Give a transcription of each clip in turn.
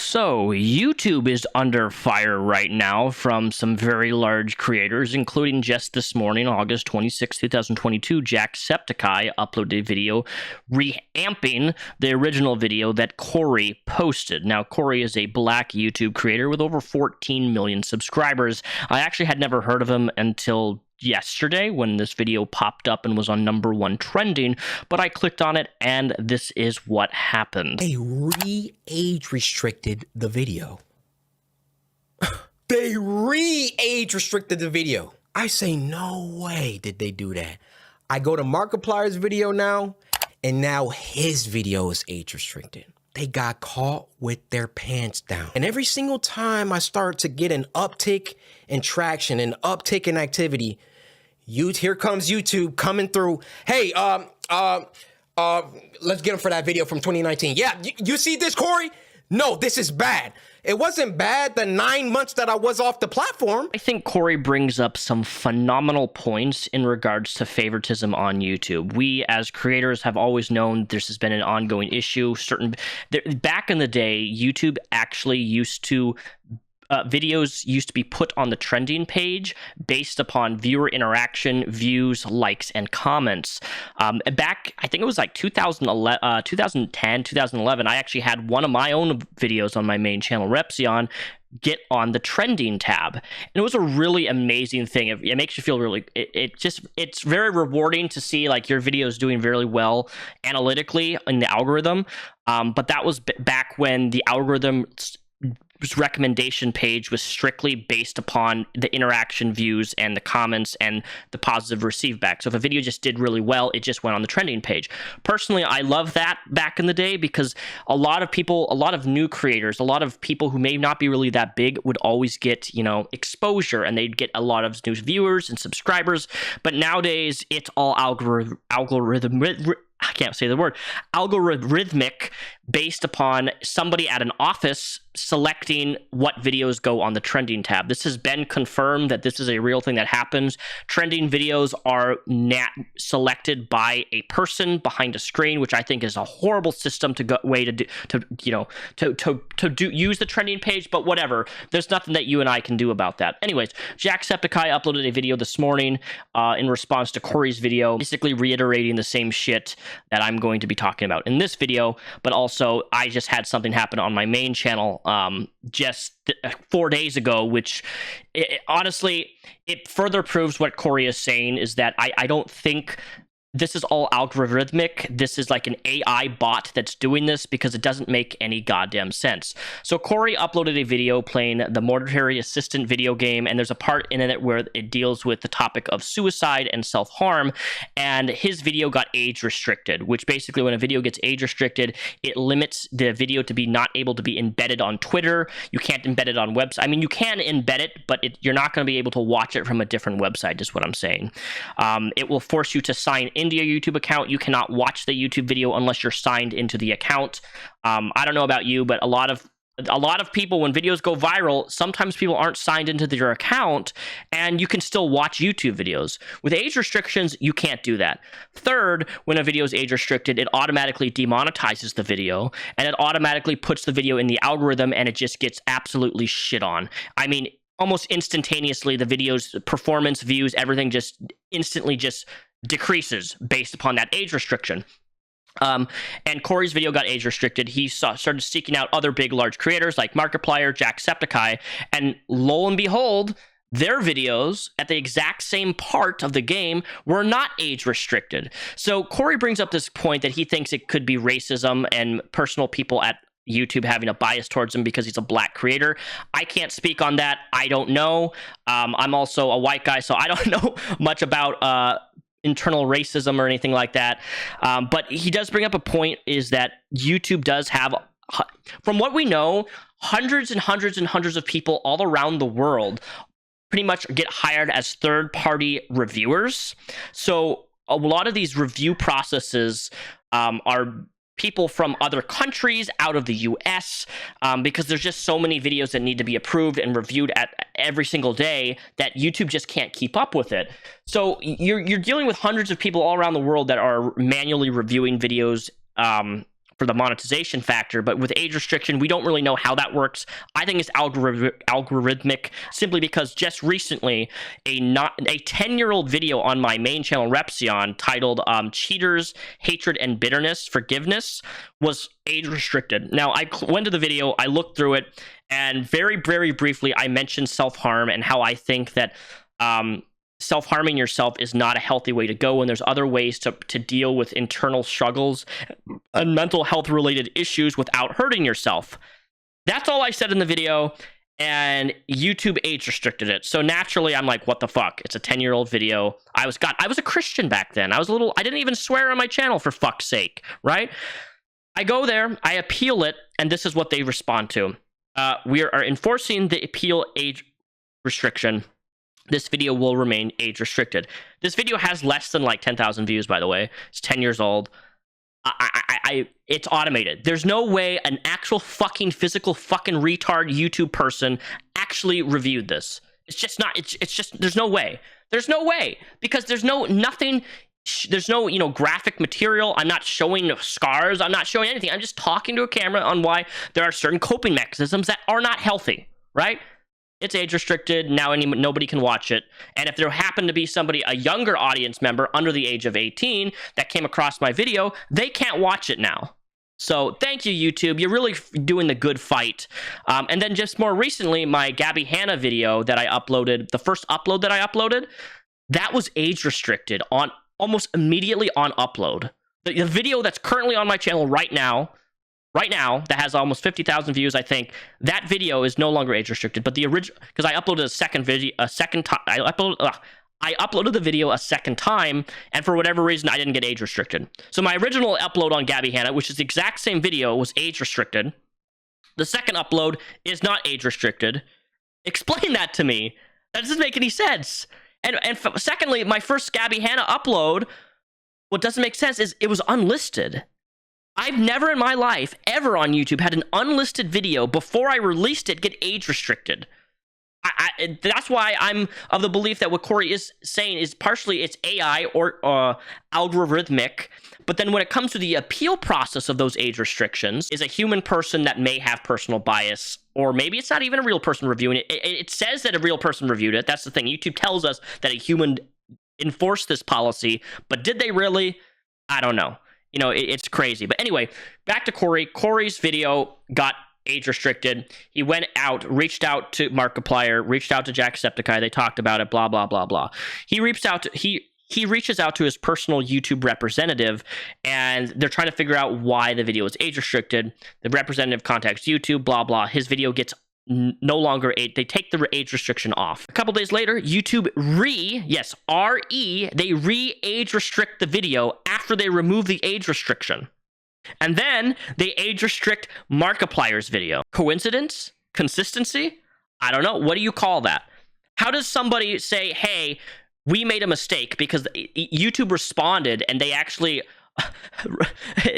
So, YouTube is under fire right now from some very large creators, including just this morning, August 26, 2022, Jacksepticeye uploaded a video reamping the original video that Corey posted. Now, Corey is a black YouTube creator with over 14 million subscribers. I actually had never heard of him until yesterday when this video popped up and was on #1 trending, but I clicked on it and this is what happened. They re-age restricted the video. They re-age restricted the video. I say, no way did they do that. I go to Markiplier's video now, and now his video is age restricted. They got caught with their pants down. And every single time I start to get an uptick in traction, an uptick in activity, here comes YouTube coming through. Hey, let's get him for that video from 2019. Yeah, you see this, Corey? No, this is bad. It wasn't bad the 9 months that I was off the platform. I think Corey brings up some phenomenal points in regards to favoritism on YouTube. We, as creators, have always known this has been an ongoing issue. Back in the day, YouTube actually used to videos used to be put on the trending page based upon viewer interaction, views, likes, and comments. Back, I think it was like 2010, 2011, I actually had one of my own videos on my main channel, Repzion, get on the trending tab. And it was a really amazing thing. It makes you feel really, it's very rewarding to see like your video is doing very well analytically in the algorithm. But that was back when the algorithm recommendation page was strictly based upon the interaction, views, and the comments and the positive receive back. So if a video just did really well, it just went on the trending page. Personally, I love that back in the day because a lot of people, a lot of new creators, a lot of people who may not be really that big would always get, you know, exposure, and they'd get a lot of new viewers and subscribers. But nowadays, it's all I can't say the word, algorithmic, based upon somebody at an office selecting what videos go on the trending tab. This has been confirmed that this is a real thing that happens. Trending videos are selected by a person behind a screen, which I think is a horrible system use the trending page, but whatever. There's nothing that you and I can do about that. Anyways, Jacksepticeye uploaded a video this morning in response to Corey's video, basically reiterating the same shit that I'm going to be talking about in this video, but also I just had something happen on my main channel just 4 days ago, which honestly, it further proves what Corey is saying, is that I don't think this is all algorithmic. This is like an AI bot that's doing this because it doesn't make any goddamn sense. So Corey uploaded a video playing the Mortuary Assistant video game, and there's a part in it where it deals with the topic of suicide and self-harm, and his video got age restricted, which basically when a video gets age restricted, it limits the video to be not able to be embedded on Twitter. You can't embed it on website. I mean, you can embed it, but you're not going to be able to watch it from a different website, is what I'm saying. It will force you to sign into your YouTube account. You cannot watch the YouTube video unless you're signed into the account. I don't know about you, but a lot of people, when videos go viral, sometimes people aren't signed into their account, and you can still watch YouTube videos. With age restrictions, you can't do that. Third, when a video is age restricted, it automatically demonetizes the video, and it automatically puts the video in the algorithm, and it just gets absolutely shit on. I mean, almost instantaneously, the video's performance, views, everything just instantly just decreases based upon that age restriction. And Corey's video got age restricted. He started seeking out other big, large creators like Markiplier, Jacksepticeye, and lo and behold, their videos at the exact same part of the game were not age restricted. So Corey brings up this point that he thinks it could be racism and personal people at YouTube having a bias towards him because he's a black creator. I can't speak on that. I don't know. I'm also a white guy, so I don't know much about internal racism or anything like that. But he does bring up a point, is that YouTube does have, from what we know, hundreds and hundreds and hundreds of people all around the world pretty much get hired as third-party reviewers. So a lot of these review processes are people from other countries, out of the US, because there's just so many videos that need to be approved and reviewed at every single day that YouTube just can't keep up with it. So you're dealing with hundreds of people all around the world that are manually reviewing videos for the monetization factor, but with age restriction, we don't really know how that works. I think it's algorithmic, simply because just recently a 10-year-old video on my main channel Repzion titled Cheaters, Hatred and Bitterness, Forgiveness was age restricted. Now, I went to the video, I looked through it, and very, very briefly, I mentioned self-harm and how I think that self-harming yourself is not a healthy way to go, and there's other ways to deal with internal struggles and mental health related issues without hurting yourself. That's all I said in the video, and YouTube age restricted it. So naturally, I'm like, what the fuck? It's a 10-year-old video. I was a Christian back then. I didn't even swear on my channel, for fuck's sake, right? I go there, I appeal it, and this is what they respond to. We are enforcing the appeal age restriction. This video will remain age restricted. This video has less than like 10,000 views, by the way. It's 10 years old. It's automated. There's no way an actual fucking physical fucking retard YouTube person actually reviewed this. It's just not. It's just, there's no way. There's no way, because there's nothing. There's no, graphic material. I'm not showing scars. I'm not showing anything. I'm just talking to a camera on why there are certain coping mechanisms that are not healthy, right? It's age restricted. Now nobody can watch it. And if there happened to be a younger audience member under the age of 18 that came across my video, they can't watch it now. So thank you, YouTube. You're really doing the good fight. And then just more recently, my Gabby Hanna video that I uploaded, the first upload that I uploaded, that was age restricted on almost immediately on upload. The video that's currently on my channel right now, that has almost 50,000 views, I think, that video is no longer age restricted. But the original, because I uploaded I uploaded the video a second time, and for whatever reason, I didn't get age restricted. So my original upload on Gabby Hanna, which is the exact same video, was age restricted. The second upload is not age restricted. Explain that to me. That doesn't make any sense. And secondly, my first Gabby Hanna upload, what doesn't make sense is it was unlisted. I've never in my life, ever on YouTube, had an unlisted video before I released it get age restricted. That's why I'm of the belief that what Corey is saying is partially it's AI or algorithmic, but then when it comes to the appeal process of those age restrictions, is a human person that may have personal bias, or maybe it's not even a real person reviewing it. It says that a real person reviewed it. That's the thing. YouTube tells us that a human enforced this policy, but did they really? I don't know. It's crazy. But anyway, back to Corey. Corey's video got age restricted. He went out, reached out to Markiplier, reached out to Jacksepticeye. They talked about it, blah, blah, blah, blah. He reaches out to his personal YouTube representative, and they're trying to figure out why the video is age restricted. The representative contacts YouTube, blah, blah. His video gets no longer they take the age restriction off. A couple days later, YouTube they re-age restrict the video after they remove the age restriction. And then they age restrict Markiplier's video. Coincidence? Consistency? I don't know. What do you call that? How does somebody say, hey, we made a mistake, because YouTube responded and they actually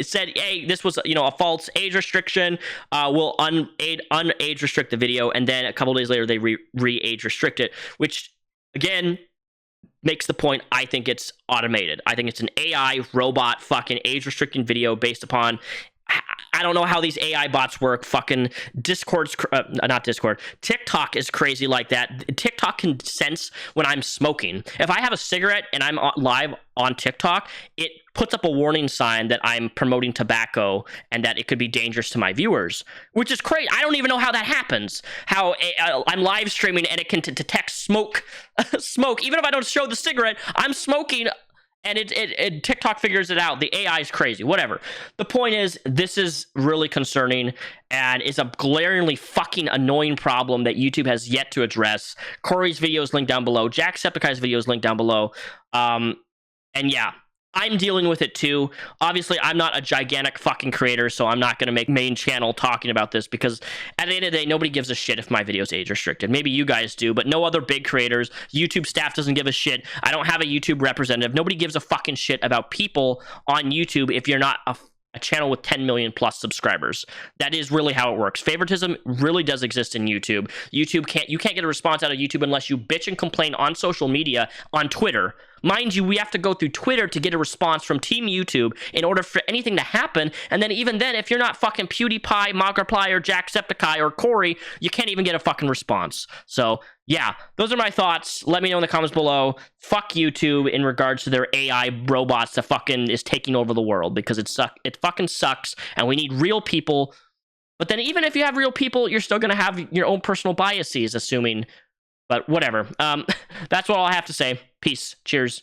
said, hey, this was a false age restriction, we'll un-age restrict the video, and then a couple days later they re-age restrict it, which again makes the point. I think it's automated. I think it's an AI robot fucking age restricting video based upon, I don't know how these AI bots work. Fucking TikTok is crazy like that. TikTok can sense when I'm smoking. If I have a cigarette and I'm live on TikTok, it puts up a warning sign that I'm promoting tobacco and that it could be dangerous to my viewers, which is crazy. I don't even know how that happens. How I'm live streaming and it can detect smoke. Even if I don't show the cigarette, I'm smoking. And it TikTok figures it out. The AI is crazy. Whatever. The point is, this is really concerning and is a glaringly fucking annoying problem that YouTube has yet to address. Corey's video is linked down below. Jacksepticeye's video is linked down below. And yeah, I'm dealing with it too. Obviously, I'm not a gigantic fucking creator, so I'm not going to make main channel talking about this, because at the end of the day, nobody gives a shit if my video is age restricted. Maybe you guys do, but no other big creators. YouTube staff doesn't give a shit. I don't have a YouTube representative. Nobody gives a fucking shit about people on YouTube if you're not a channel with 10 million plus subscribers. That is really how it works. Favoritism really does exist in YouTube. You can't get a response out of YouTube unless you bitch and complain on social media, on Twitter, Mind you, we have to go through Twitter to get a response from Team YouTube in order for anything to happen. And then even then, if you're not fucking PewDiePie, Markiplier, Jacksepticeye, or Corey, you can't even get a fucking response. So yeah, those are my thoughts. Let me know in the comments below. Fuck YouTube in regards to their AI robots that fucking is taking over the world, because it fucking sucks, and we need real people. But then even if you have real people, you're still gonna have your own personal biases, assuming. But whatever. That's what all I have to say. Peace. Cheers.